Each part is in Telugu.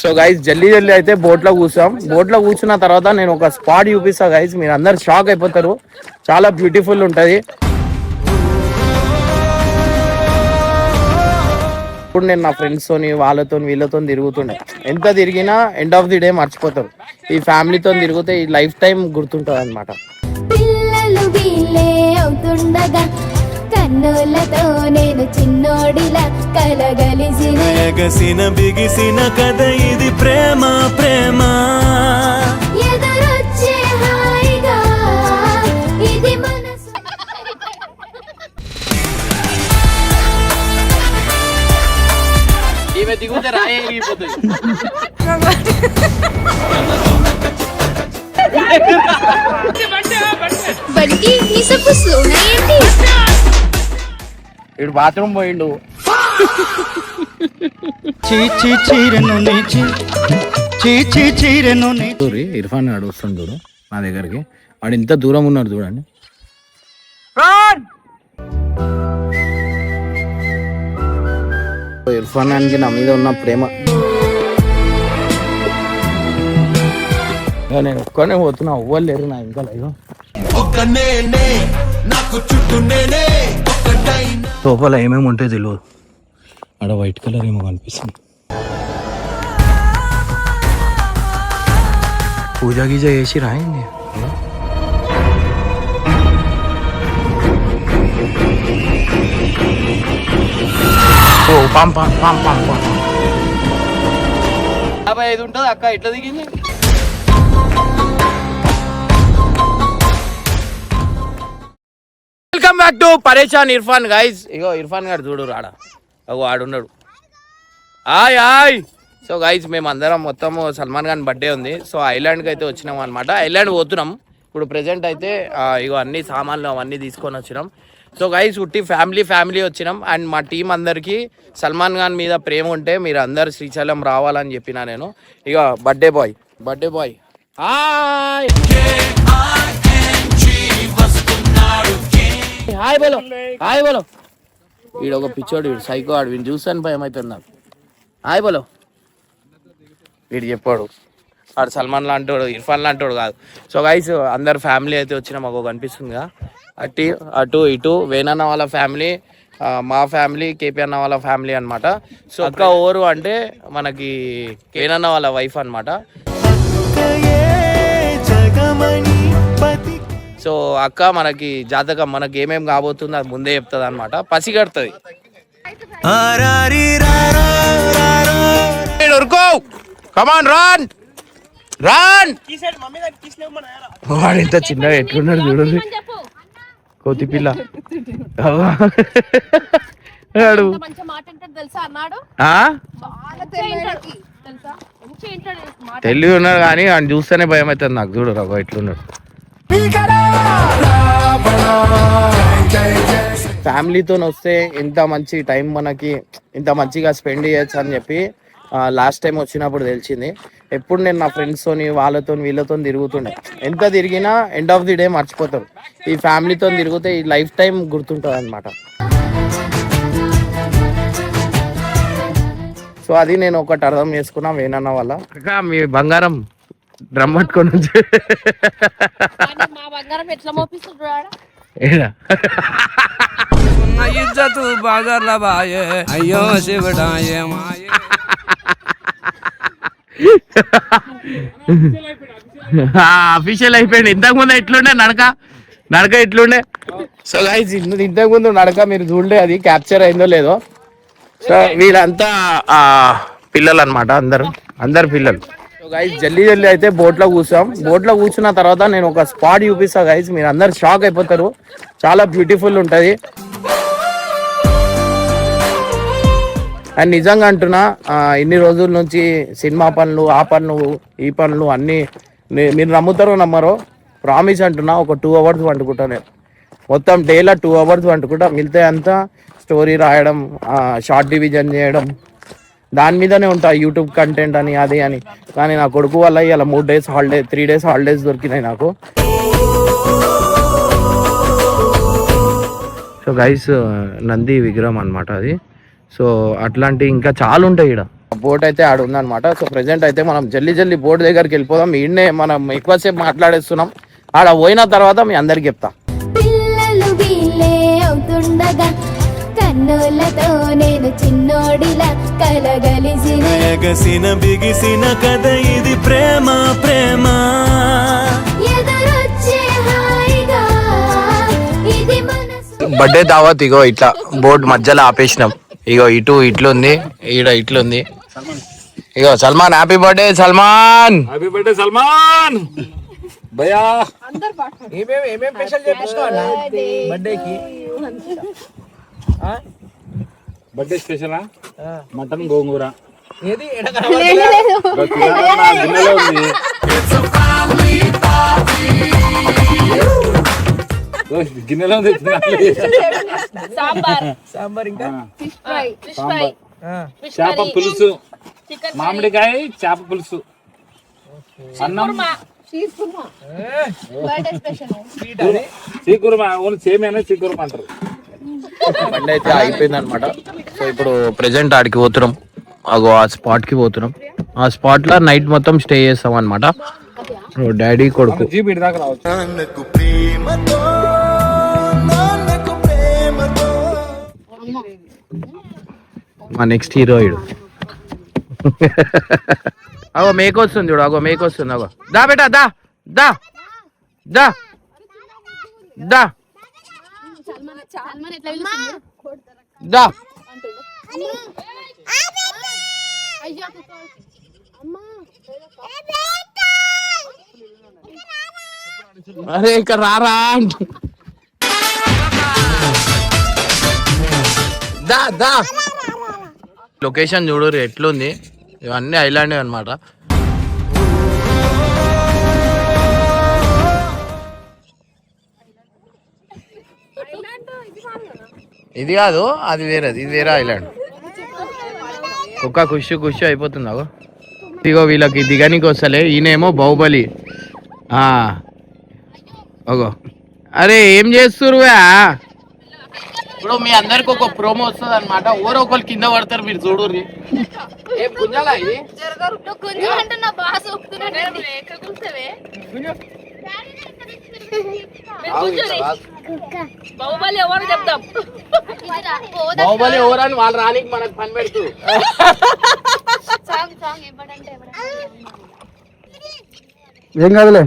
సో గైస్ జల్దీ అయితే బోట్లో కూర్చాం. బోట్లో కూర్చున్న తర్వాత నేను ఒక స్పాట్ చూపిస్తా గైస్, మీరు అందరు షాక్ అయిపోతారు. చాలా బ్యూటిఫుల్ ఉంటుంది. ఇప్పుడు నేను నా ఫ్రెండ్స్ తోని వాళ్ళతో వీళ్ళతో తిరుగుతుండే, ఎంత తిరిగినా ఎండ్ ఆఫ్ ది డే మర్చిపోతారు. ఈ ఫ్యామిలీతో తిరిగితే ఈ లైఫ్ టైం గుర్తుంటుంది అనమాట. కన్నులతో నేను చిన్నోడిలా కలగలిసిన ఎగసిన బిగిసిన కథ ఇది ప్రేమ ప్రేమ ఎదురొచ్చే హాయిగా ఇది మనసు. ఈమె దిగుతే రాయిపోతుంది. బండి నీ సబ్బు స్లోనా ఏంటి? ఇడు బాత్రూమ్ పోయిండు. ఇర్ఫాన్ గాడు వస్తుంది చూడు నా దగ్గరికి. వాడు ఇంత దూరం ఉన్నాడు చూడండి. ఇర్ఫాన్ గానికి నా మీద ఉన్న ప్రేమ, నేను ఒక్కనే పోతున్నా, ఎవ్వరు లేరు నా ఇంకా లైవ్. లోపల ఏమేమి ఉంటే తెలియదు. ఆడ వైట్ కలర్ ఏమో కనిపిస్తుంది. పూజ గీజ చేసి రాయింది. ఓ పాం పాం పాం పాం పాం 55 ఉంటుంది అక్క. ఎట్లా దిగింది? వెల్కమ్ బ్యాక్ టు పరేషాన్ ఇర్ఫాన్ గైజ్. ఇగో ఇర్ఫాన్ గారు చూడు రాడా, అగో ఆడున్నాడు. ఆయ్ ఆయ్. సో గైజ్ మేము అందరం మొత్తము సల్మాన్ ఖాన్ బర్త్డే ఉంది. సో ఐలాండ్కి అయితే వచ్చినాం అనమాట. ఐలాండ్ పోతున్నాం ఇప్పుడు. ప్రెజెంట్ అయితే ఇగో అన్ని సామాన్లు అవన్నీ తీసుకొని వచ్చినాం. సో గైజ్ ఉట్టి ఫ్యామిలీ వచ్చినాం. అండ్ మా టీం అందరికీ సల్మాన్ ఖాన్ మీద ప్రేమ ఉంటే మీరు అందరు శ్రీశైలం రావాలని చెప్పినా నేను. ఇక బర్త్డే బాయ్ హాయ్ హాయ్ బోలో. వీడు ఒక పిచ్చోడు, వీడు సైకో ఆడు. వీడిని చూసాను భయం అవుతుంది నాకు. హాయ్ బోలో. వీడు చెప్పాడు వాడు సల్మాన్ లాంటోడు, ఇర్ఫాన్ లాంటోడు కాదు. సో గైస్ అందరు ఫ్యామిలీ అయితే వచ్చినా మాకు కనిపిస్తుందిగా. అటు ఇటు వేణన్న వాళ్ళ ఫ్యామిలీ, మా ఫ్యామిలీ, కేపీ అన్న వాళ్ళ ఫ్యామిలీ అనమాట. సో అక్క ఓరు అంటే మనకి వేణన్న వాళ్ళ వైఫ్ అనమాట. సో అక్క మనకి జాతకం మనకి ఏమేమి కాబోతుందో అది ముందే చెప్తుంది అనమాట. పసిగడుతుంది. కమాన్ రాన్ రాన్. వాడు ఇంత చిన్నగా ఎట్లున్నాడు చూడండి, కోతి పిల్ల. తెలివి ఉన్నాడు కానీ ఆయన చూస్తేనే భయం అవుతుంది నాకు. చూడు రాబో ఎట్లున్నాడు. ఫ్యామిలీతో వస్తే ఇంత మంచి టైం మనకి ఇంత మంచిగా స్పెండ్ చేయొచ్చు అని చెప్పి లాస్ట్ టైం వచ్చినప్పుడు తెలిసింది. ఎప్పుడు నేను నా ఫ్రెండ్స్ తోని వాళ్ళతో వీళ్ళతో తిరుగుతుండే, ఎంత తిరిగినా ఎండ్ ఆఫ్ ది డే మర్చిపోతారు. ఈ ఫ్యామిలీతో తిరిగితే ఈ లైఫ్ టైం గుర్తుంటుంది అనమాట. సో అది నేను ఒకటి అర్థం చేసుకున్నా వేణన్న వల్ల. మీ బంగారం డ్రమ్ పట్టుకొని వచ్చి అయ్యో శివుడాయే అఫీషియల్ అయిపోయింది. ఇంతకు ముందు ఎట్లుండే నడక ఎట్లుండే. సో గైస్ ఇంతకు ముందు నడక మీరు చూడండి, అది క్యాప్చర్ అయిందో లేదో. సో వీళ్ళంతా పిల్లలు అనమాట, అందరు పిల్లలు. సో గైస్ జల్దీ అయితే బోట్లో కూర్చాం. బోట్లో కూర్చున్న తర్వాత నేను ఒక స్పాట్ చూపిస్తా గైస్, మీరు అందరు షాక్ అయిపోతారు. చాలా బ్యూటిఫుల్ ఉంటుంది. అండ్ నిజంగా అంటున్నా, ఇన్ని రోజుల నుంచి సినిమా పనులు, ఆ పనులు, ఈ పనులు అన్నీ మీరు నమ్ముతారో నమ్మరో, ప్రామిస్ అంటున్నా ఒక 2 hours వండుకుంటా నేను. మొత్తం డేలో 2 hours వండుకుంటా. మిగతా అంతా స్టోరీ రాయడం, షార్ట్ డివిజన్ చేయడం, దాని మీదనే ఉంటా. యూట్యూబ్ కంటెంట్ అని అది అని. కానీ నా కొడుకు వల్ల ఇలా 3 days హాలిడేస్ దొరికినాయి నాకు. సో గైస్ నంది విగ్రహం అనమాట అది. సో అట్లాంటి ఇంకా చాలా ఉంటాయి ఇక్కడ. బోట్ అయితే ఆడ ఉందన్నమాట. సో ప్రెసెంట్ అయితే మనం జల్దీ బోట్ దగ్గరికి వెళ్ళిపోదాం. ఈడనే మనం ఎక్కువసేపు మాట్లాడేస్తున్నాం. ఆడ పోయిన తర్వాత మీ అందరికి చెప్తా. పిల్లలు వీళ్ళే అవుతుండగా కన్నులతో నేను చిన్నోడిలా కలగలిసిన ఎగసిన బిగిసిన కథ ఇది ప్రేమ ప్రేమ ఎదురొచ్చే హాయిగా ఇది మనసు బర్త్డే దావత్ ఇగో ఇట్లా బోట్ మధ్యలో ఆపేసినాం. ఇగో ఇట్లుంది, ఈడ ఇట్లుంది. ఇగో Salman happy birthday Salman. Happy birthday Salman భయ్యా. ఏమేం స్పెషల్ చేపించినావు బర్త్డేకి? బర్త్డే స్పెషలా మటన్ గోంగూర ఏది గిన్నెలో ఉంది. గిన్నెలో ఉంది సాంబార్ ఇంకా సాంబార్, చేప పులుసు, మామిడికాయ చేప పులుసు, అన్నం, చీకురుమా. ఓన్లీ సేమేనా చీకురుమా అంటారు. బండి అయితే అయిపోయింది అనమాట. సో ఇప్పుడు ప్రెసెంట్ ఆడికి పోతున్నాం. అగో ఆ స్పాట్ కి పోతున్నాం. ఆ స్పాట్ లో నైట్ మొత్తం స్టే చేస్తాం అనమాట. డాడీ కొడుకు జీప్ ఇటు దాకా రావచ్చు. నాన్నకు ప్రేమతో నాన్నకు ప్రేమతో మా నెక్స్ట్ హీరో ఇడు. అగో మేక వస్తుంది చూడు, అగో మేక వస్తుంది. అగో దా బేటా దా దా దా దా దా. అరే ఇక్కడ రారా దా దా. లొకేషన్ చూడు ఎట్లుంది. ఇవన్నీ ఐలాండ్ అన్నమాట. ఇది కాదు, అది వేరేది, ఇది వేరే ఐలాండ్. కుక్క ఖుషి అయిపోతుంది. అగో ఇగో వీళ్ళకి దిగనికి వస్తలే. ఈయనేమో బాహుబలి. అగో అరే ఏం చేస్తురువా? ఇప్పుడు మీ అందరికి ఒక ప్రోమో వస్తుంది అనమాట. ఎవరో ఒకరు కింద పడతారు, మీరు చూడుర్రి. ఏం గుంజాలా ఇది? బాహుబలి ఎవరు చెప్తాం? బాహుబలి ఎవరని వాళ్ళు రానికి మనకు పని పెడుతూ. ఏం కాదులే.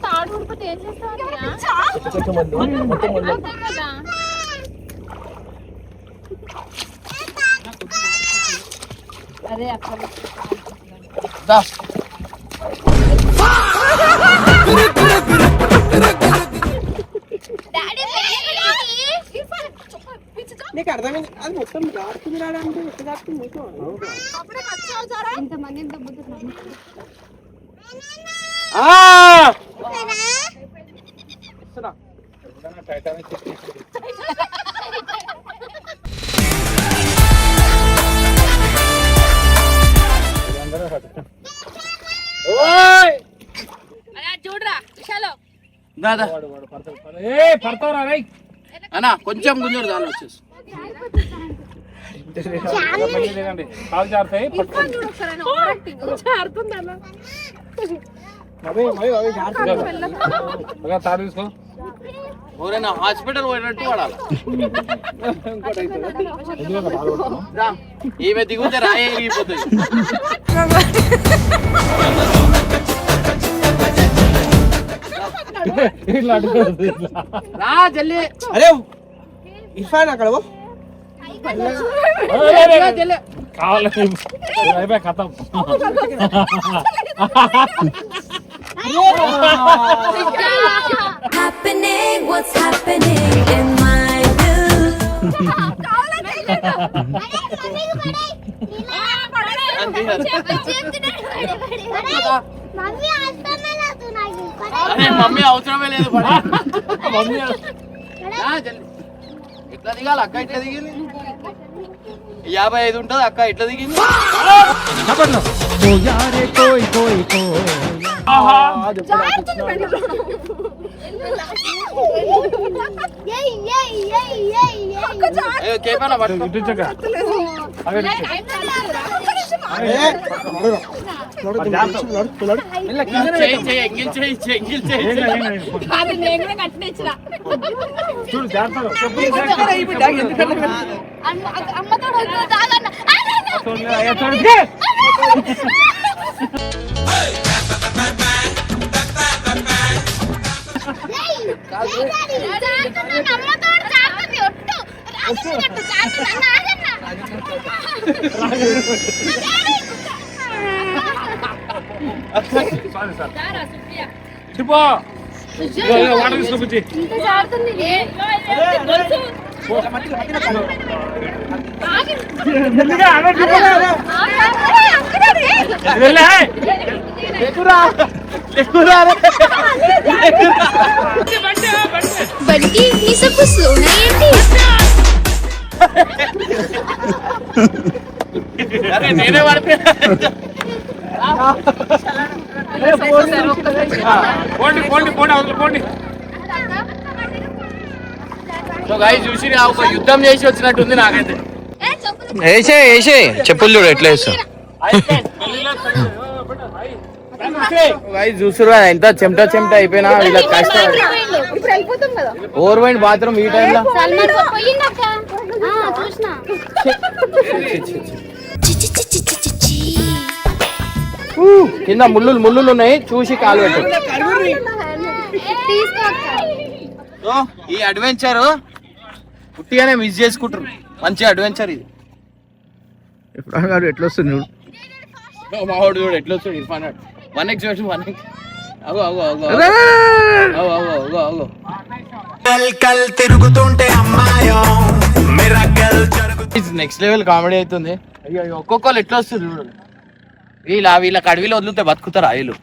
తాడు ఊడిపోతే ఏం చేస్తావు? అదే అక్కడ నీకు అర్థమైంది? అది మొత్తం దాటుతుంది రాడంటే ఎట్లా దాటుతుంది? ఇంతమంది ఎంత బుద్ధి. చూడరా విశాలో దాదా పడతావురా రైట్ అన్నా కొంచెం గుంజరు దాని వచ్చేసి. కాలు జారుతాయి. తాడు తీసుకో. ఎవరైనా హాస్పిటల్ పోయినట్టు పడాలి. ఈమె దిగుతే రాయే ఎరిగిపోతుంది. రా జల్లి. అరే ఇర్ఫాన్ అక్కడ కావాలి అయిపోయా కథం. Happening, what's happening in my mummy అవసరమే లేదు. మమ్మీ ఎట్లా ఎట్లా దిగాలి అక్క? ఎట్లా దిగింది? 55 ఉంటుంది అక్క, ఎట్లా దిగింది? అయ్యో, కేపానా పట్టుకో. చెయ్యి, చెయ్యి, ఎంగిల్ చెయ్యి, ఎంగిల్ చెయ్యి. అది నేను కూడా కట్టిన చూడు జాగ్రత్త అమ్మతో వాటర్ తీసుకొచ్చి बंटी ये सब कुछ सोना ఏంటి? అరే నేనే పడితే పోండి పోండి పోండి అవతల పోండి. సో గైస్ చూసి ఒక యుద్ధం చేసి వచ్చినట్టుంది నాకైతే. వేసే చెప్పులు చూడు ఎట్లా వేస్తా. గైస్ చూస్తురు ఎంత చెమట చెమట అయిపోయినా వీళ్ళకి కష్టం. ఇప్పుడు వెళ్ళిపోతాం కదా. ఓవర్ వైండ్ బాత్రూమ్ ఈ టైంలో. సల్మాన్ పోయిందక్క చూసినా కింద ముళ్ళులు ఉన్నాయి, చూసి కాలు పెట్టు. సో ఈ అడ్వెంచర్ పుట్టిగానే మిస్ చేసుకుంటారు. మంచి అడ్వెంచర్ ఇది. ఇర్ఫాన్ గారు ఎట్లా వస్తుంది చూడు. మావాడు చూడు ఎట్లా వస్తుంది ఇర్ఫాన్ గారు. 1x చూడు 1x. అగో అగో అగో అగో అగో అగో కల్ తిరుగుతుంటే అమ్మాయో మిరకల్ నెక్స్ట్ లెవెల్ కామెడీ అవుతుంది. అయ్యో ఒక్కొక్కరు ఎట్లా వస్తుంది చూడు. వీళ్ళకి అడవిలో వదిలితే బతుకుతారా వీళ్ళు?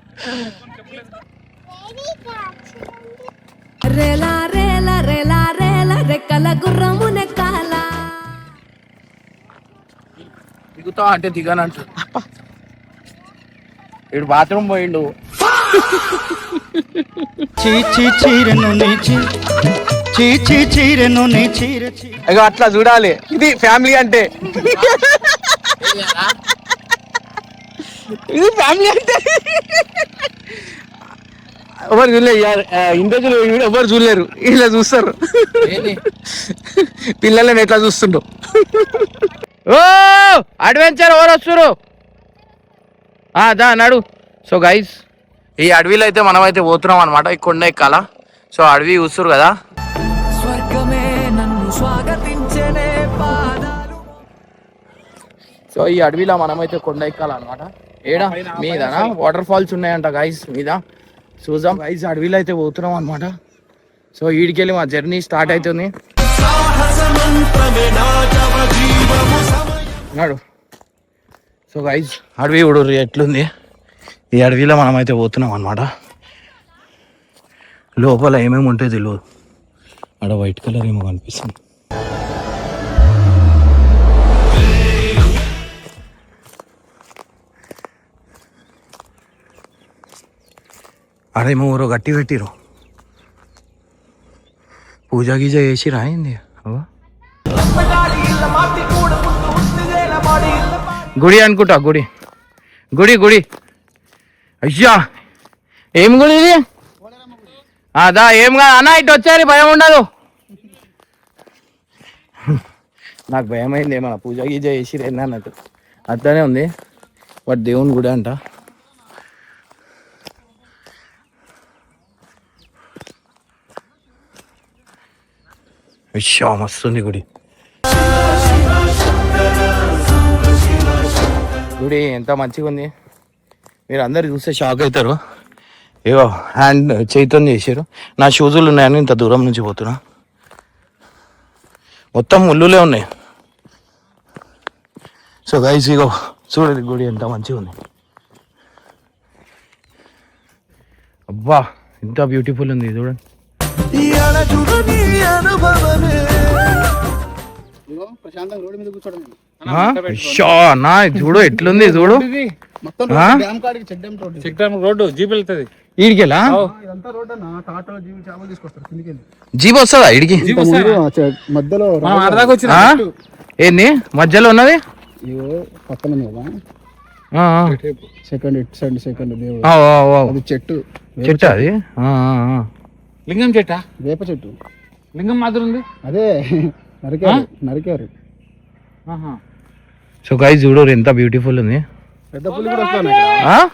రేలా రేలా రేలా రేలా రెక్కల గుర్రము నెక్కాల. దిగుతా అంటే దిగానంటు. ఇడు బాత్రూమ్ పోయిండు. అయ్యో అట్లా చూడాలి, ఇది ఫ్యామిలీ అంటే. ఇది ఫ్యామిలీ అంటే ఎవరు చూడలేదు. ఇంట్లో ఎవరు చూడలేరు, ఇలా చూస్తారు. పిల్లలని ఎట్లా చూస్తుండ్రు. ఓ అడ్వెంచర్ ఎవరు వస్తురు దా నడు. సో గైస్ ఈ అడవిలో అయితే మనం అయితే పోతున్నాం అనమాట. ఈ కొండ ఎక్కాల. సో అడవి చూస్తురు కదా. సో ఈ అడవిలో మనమైతే కొండ ఎక్కాలన్నమాట. ఏడా మీదనా వాటర్ ఫాల్స్ ఉన్నాయంట గైస్ మీద. చూద్దాం గైస్, అడవిలో అయితే పోతున్నాం అనమాట. సో ఈడికెళ్ళి మా జర్నీ స్టార్ట్ అవుతుంది. నాడు. సో గైస్ అడవి ఉడురు ఎట్లుంది. ఈ అడవిలో మనం అయితే పోతున్నాం అనమాట. లోపల ఏమేమి ఉంటే తెలియదు. అక్కడ వైట్ కలర్ ఏమో కనిపిస్తుంది. అడేమో ఊరో గట్టి పెట్టిరు. పూజ గీజ చేసి రాయింది. గుడి అనుకుంటా. గుడి గుడి గుడి అయ్యా ఏం గుడి ఇది? అదా ఏం కాదు అన్న, ఇటు వచ్చారు భయం ఉండదు. నాకు భయం అయింది ఏమన్నా పూజ గీజ చేసి అన్నట్టు. అట్లానే ఉంది బట్ దేవుని గుడి అంట. అయ్యా మస్తుంది గుడి. గుడి ఎంత మంచిగా ఉంది. మీరు అందరు చూస్తే షాక్ అవుతారు. ఏవో హ్యాండ్ చేతితో చేసారు. నా షూజులు ఉన్నాయని ఇంత దూరం నుంచి పోతున్నా. మొత్తం ముళ్ళులే ఉన్నాయి. సో గైస్ ఇగో చూడండి గుడి ఎంత మంచిగా ఉంది. అబ్బా ఎంత బ్యూటిఫుల్ ఉంది చూడండి. అనుభవమే ప్రశాంతంగా రోడ్డు మీద కూర్చోడం నేను. అన్నా చూడు ఎట్లుంది చూడు మొత్తం డ్యామ్ కాడికి check dam road. Check dam road jeep వెళ్తుంది. ఈడికెలా ఇదంతా రోడ్ అన్న, టాటాలో జీవి చేపలు తీసుకొస్తారు కిందికి వెళ్ళి. జీప్ వస్తుందా ఈడికి మధ్యలో అరదాకా వచ్చిన ఏంది మధ్యలో ఉన్నది ఇవో పక్కన ఉంది కదా సెకండ్ ఇట్ సైడ్ సెకండ్ దేవుడు అది చెట్టు చెట్టు అది లింగం చెట్టా? వేప చెట్టు లింగం మాత్రం ఉంది. అదే నరికారు. సో గైస్ చూడు ఎంత బ్యూటిఫుల్ ఉంది. పెద్ద పులి కూడా వస్తుంది.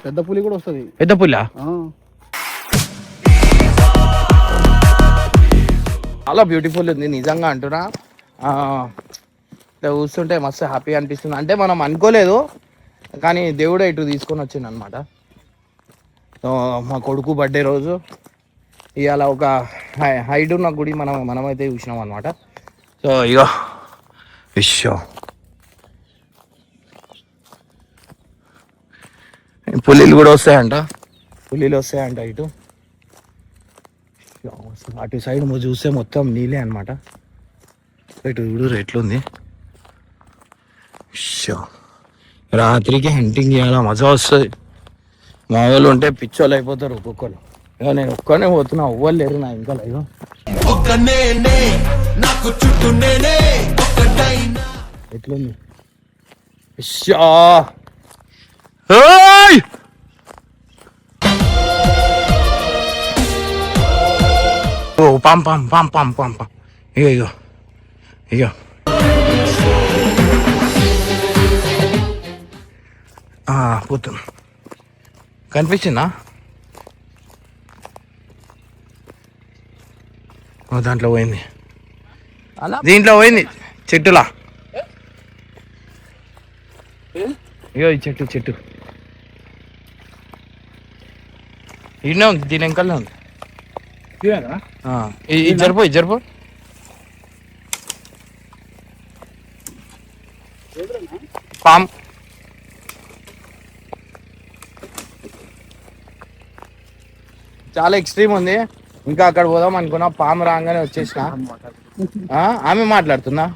పెద్ద పులి కూడా వస్తుంది. పెద్ద పులా చాలా బ్యూటిఫుల్ ఉంది నిజంగా అంటున్నా. చూస్తుంటే మస్తు హ్యాపీగా అనిపిస్తుంది. అంటే మనం అనుకోలేదు కానీ దేవుడే ఇటు తీసుకొని వచ్చింది అనమాట. సో మా కొడుకు బర్త్డే రోజు ఇవాళ ఒక హైట్ ఉన్న గుడి మనమైతే చూసినాం అనమాట. సో ఇగో విషయం పులిలు కూడా వస్తాయంట ఇటు అటు సైడ్ చూస్తే మొత్తం నీళ్ళే అనమాట. ఇటు చూడు ఎట్లుంది. రాత్రికి హంటింగ్ చేయాలా మజా వస్తుంది. మా వాళ్ళు ఉంటే పిచ్చోళ్ళు అయిపోతారు ఒక్కొక్కరు. ఇక నేను ఒక్కనే పోతున్నా, ఎవ్వరు లేరు నా ఇంకా లైవ్. ఎట్లుంది ఓ పాం పాం పాం పాం పాం పాం. ఇగో పోతున్నా. కనిపించిందా? దాంట్లో పోయింది, దీంట్లో పోయింది చెట్టులా. ఇగో ఈ చెట్టు ఇన్నే ఉంది, దీని వెంకల్నే ఉంది. ఇది జరిపో పామ్. చాలా ఎక్స్ట్రీమ్ ఉంది. ఇంకా అక్కడ పోదాం అనుకున్నా, పాము రాగానే వచ్చేసిన. ఆమె మాట్లాడుతుందా?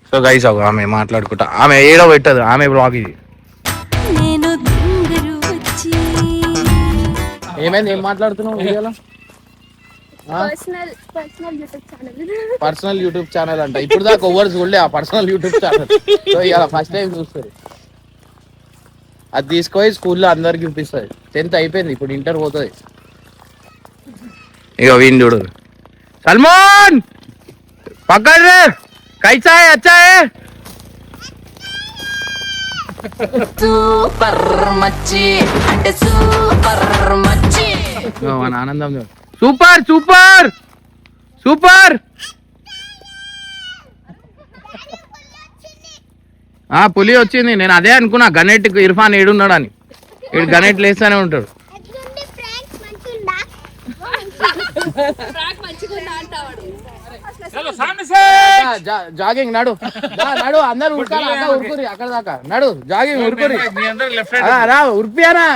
సో గైస్ ఆమె మాట్లాడుకుంటా, ఆమె ఏడో పెట్టదు, ఆమె బ్లాగ్ ఇది. ఏమైంది, ఏం మాట్లాడుతున్నావు వీడియోలో? పర్సనల్ యూట్యూబ్ ఛానల్ అంట. ఇప్పుడు దాకా ఓవర్ చూడలే ఆ పర్సనల్ యూట్యూబ్ ఛానల్. సో ఇలా ఫస్ట్ టైం చూస్తారు. అది తీసుకొని స్కూల్లో అందరికి చూపిస్తుంది. 10th అయిపోయింది, ఇప్పుడు ఇంటర్ పోతుంది. ఇక వీన్ చూడు, సల్మాన్ పక్కన కైసా హై, అచ్చా హై? సూపర్ మచ్చి అంటే సూపర్ మచ్చి. మన ఆనందం సూపర్ సూపర్ సూపర్. పులి వచ్చింది. నేను అదే అనుకున్నా, గణెట్ ఇర్ఫాన్ ఏడున్నాడు అని. ఇడు గణెట్ లేస్తానే ఉంటాడు. జాగింగ్ నడు అందరు ఉరుకురి అక్కడ దాకా నడు. జాగింగ్ ఉరుకురి రా ఉరిపియానా.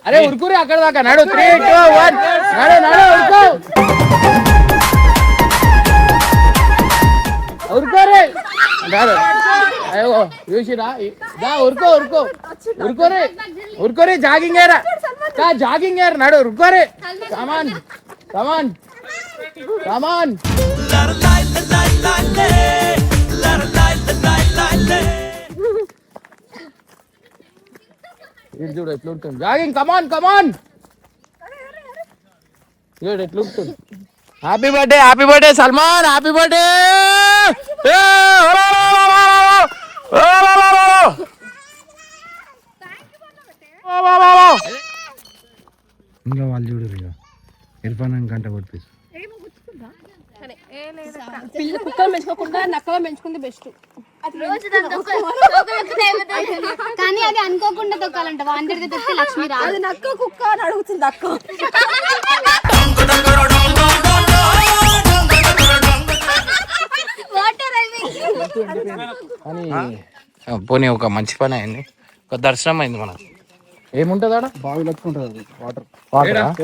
అరే ఉరుకురి అక్కడ దాకా నడు. 3, 2, 1 నడు ఉరుకు ఉరుకోరే. అయ్యో చూసిరా, ఉరుకోరే జాగింగ్ ఏరా నడు ఉరుకోరే. కమాన్ చూడు ఎట్లా ఉంటుంది జాగింగ్. కమాన్ చూడు ఎట్లా ఉంటుంది. Happy birthday Salman, happy birthday. ఇంకా వాళ్ళు చూడు ఇర్ఫాన్ గంట కొట్టింది. కుక్కలు పెంచుకోకుండా నక్కలు పెంచుకుంది బెస్ట్. కానీ అది అనుకోకుండా తొక్కాలంట. వాంటెడ్గా తొక్కితే లక్ష్మి రాదు. అది నక్క కుక్క అని అడుగుతుంది అక్క. కానీ పోనీ ఒక మంచి పని అయింది, ఒక దర్శనం అయింది మనకు. ఏముంటది ఆడ? బావి లెక్కుంటది అది వాటర్.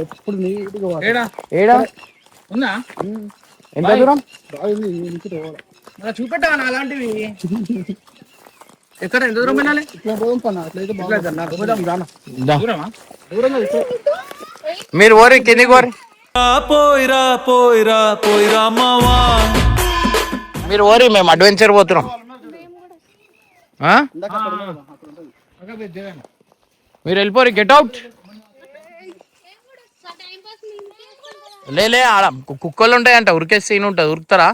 ఎప్పుడు నీట్గా ఏడా ఉందా? ఎంత దూరం? బావి చూపెట్టా అలాంటివి ఎక్కడ ఎంత దూరం వెళ్ళాలి? ఇట్లా పోదాం పన్నా, అట్లయితే దూరమా? మీరు ఓరి కిందికి ఓరి, పోయిరా పోయిరా పోయిరా మావా. మీరు ఓరి, మేము అడ్వెంచర్ పోతున్నాం. మీరు వెళ్ళిపోరు, గెట్ అవుట్. లే ఆడ కుక్కలు ఉంటాయంట, ఉరికే సీన్ ఉంటుంది, ఉరుకుతారా?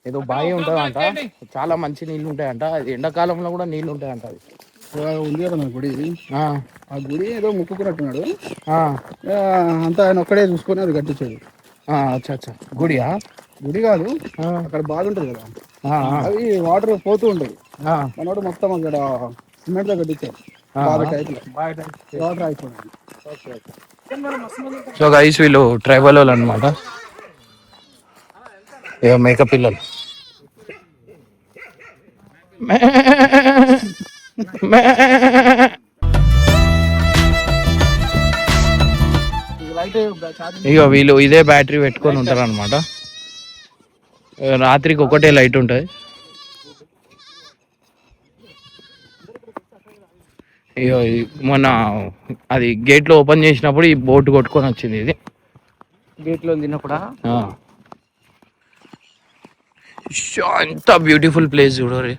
ఏదో బావి ఉంటుందంట, చాలా మంచి నీళ్ళు ఉంటాయంట, ఎండాకాలంలో కూడా నీళ్ళు ఉంటాయంట. అది ఉంది కదా మన గుడి, ఆ గుడి ఏదో ముక్కుకున్నట్టున్నాడు, అంతా ఆయన ఒక్కడే చూసుకొని అది కట్టించాడు. అచ్చా గుడియా? గుడి కాదు, అక్కడ బావి ఉంటుంది కదా, అవి వాటర్ పోతూ ఉంటాయి. మనోడు మొత్తం అక్కడ సిమెంట్ తో కట్టించాడు, బావి టైప్ లో వాటర్ అయిపోయింది. సో గైస్ వీళ్ళు ట్రైబల్ వాళ్ళు అనమాట, మేక పిల్లలు. ఇగో వీళ్ళు ఇదే బ్యాటరీ పెట్టుకొని ఉంటారు అనమాట. రాత్రికి ఒకటే లైట్ ఉంటుంది. ఇగో మొన్న అది గేట్ లో ఓపెన్ చేసినప్పుడు ఈ బోట్ కొట్టుకొని వచ్చింది. ఇది గేట్ లో తిన్నప్పుడు ఎంత బ్యూటిఫుల్ ప్లేస్ చూడరి.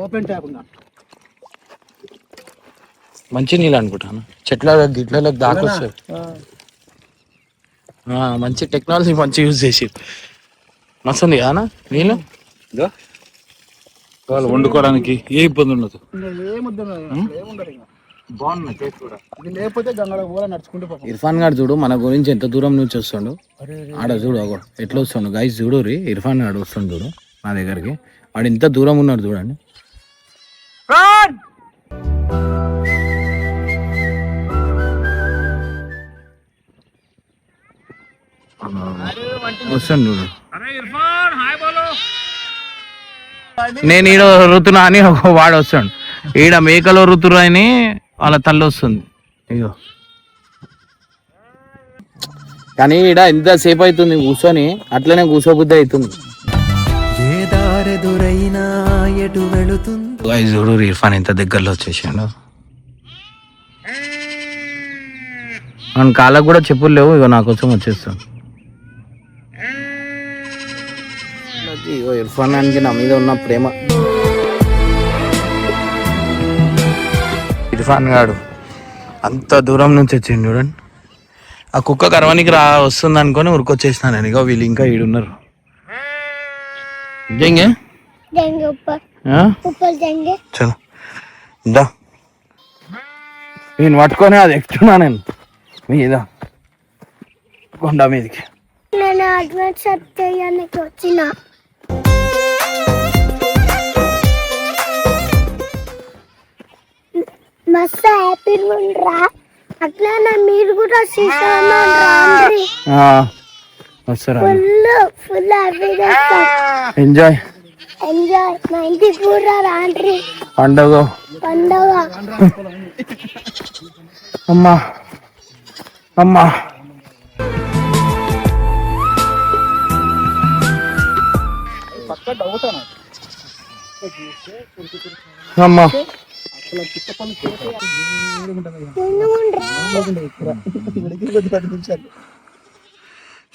ఓపెన్ ట్యాప్ ఉందా? మంచి నీళ్ళు అనుకుంటాను, చెట్ల గిట్ల దాకొస్తాయి. మంచి టెక్నాలజీ మంచి యూజ్ చేసి మస్తుంది కదా నీళ్ళు. వాళ్ళు వండుకోవడానికి ఏ ఇబ్బంది ఉండదు. లేకపోతే గంగలో కూడా నడుచుకుంటూ పోతాం. ఇర్ఫాన్ గారు చూడు మన గురించి ఎంత దూరం నుంచి వస్తుండు. ఆడ చూడు అగో ఎట్లా వస్తుండు గైస్, చూడు రీ ఇర్ఫాన్ గారు వస్తుండు చూడు నా దగ్గరికి. వాడు ఇంత దూరం ఉన్నాడు చూడండి. వస్తాను చూడు. నేను ఈడ రుతున్నా అని వాడు వస్తాడు. ఈడ మేకలో రుతురు అని వాళ్ళ తల్లి వస్తుంది. ఇగో కానీ ఈడ ఎంతసేపు అవుతుంది కూర్చొని, అట్లనే కూర్చోబుద్ధి అవుతుంది. చూడు ఇర్ఫాన్ ఎంత దగ్గరలో వచ్చేసాడు. మన కాళ్ళకు కూడా చెప్పులు లేవు. ఇగో నా కోసం వచ్చేస్తాను. ఇగో ఇర్ఫాన్ గానికి నా మీద ఉన్న ప్రేమ. ఇర్ఫాన్ గాడు అంత దూరం నుంచి వచ్చిండు చూడండి. ఆ కుక్క కరవానికి వస్తుంది అనుకొని ఉరికొచ్చేసినా నేను. ఇగో వీళ్ళు ఇంకా ఈడున్నారు. జంగే చలో దా, నేను పట్టుకొని అది ఎక్కుతున్నా నేను మీద కొండ మీదకి. నేను అడ్వెంచర్ చేయడానికి వచ్చిన మస్తు హ్యాపీ ఉండరా. అట్లా మీరు కూడా వస్తారా? ఫుల్ హ్యాపీగా ఎంజాయ్ మా ఇంటికి కూడా రాండ్రి. పండగ అమ్మా అమ్మా అమ్మా.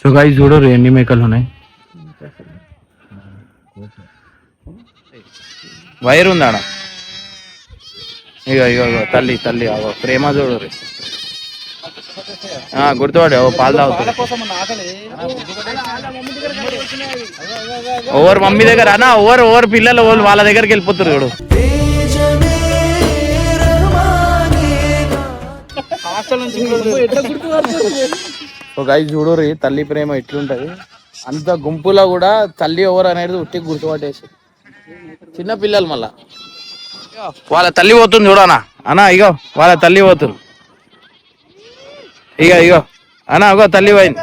సో గైస్ చూడరు ఎన్ని మేకలు ఉన్నాయి. వైర్ ఉందాడ. ఇగో ఇగో ఇగో తల్లి తల్లి అగో ప్రేమ చూడరు. గుర్తుపడి పాలు తాగుతారు. ఓవర్ మమ్మీ దగ్గర అన్న ఓవర్ పిల్లలు వాళ్ళ దగ్గరికి వెళ్ళిపోతారు చూడు. సో గైస్ చూడరు తల్లి ప్రేమ ఎట్లుంటది. అంత గుంపులో కూడా తల్లి ఎవరు అనేది ఉట్టి గుర్తుపట్టేసి చిన్న పిల్లలు మళ్ళా వాళ్ళ తల్లి పోతుంది చూడనా అన్నా. ఇగో వాళ్ళ తల్లి పోతుంది. ఇగో అన్నా అగో తల్లి పోయింది.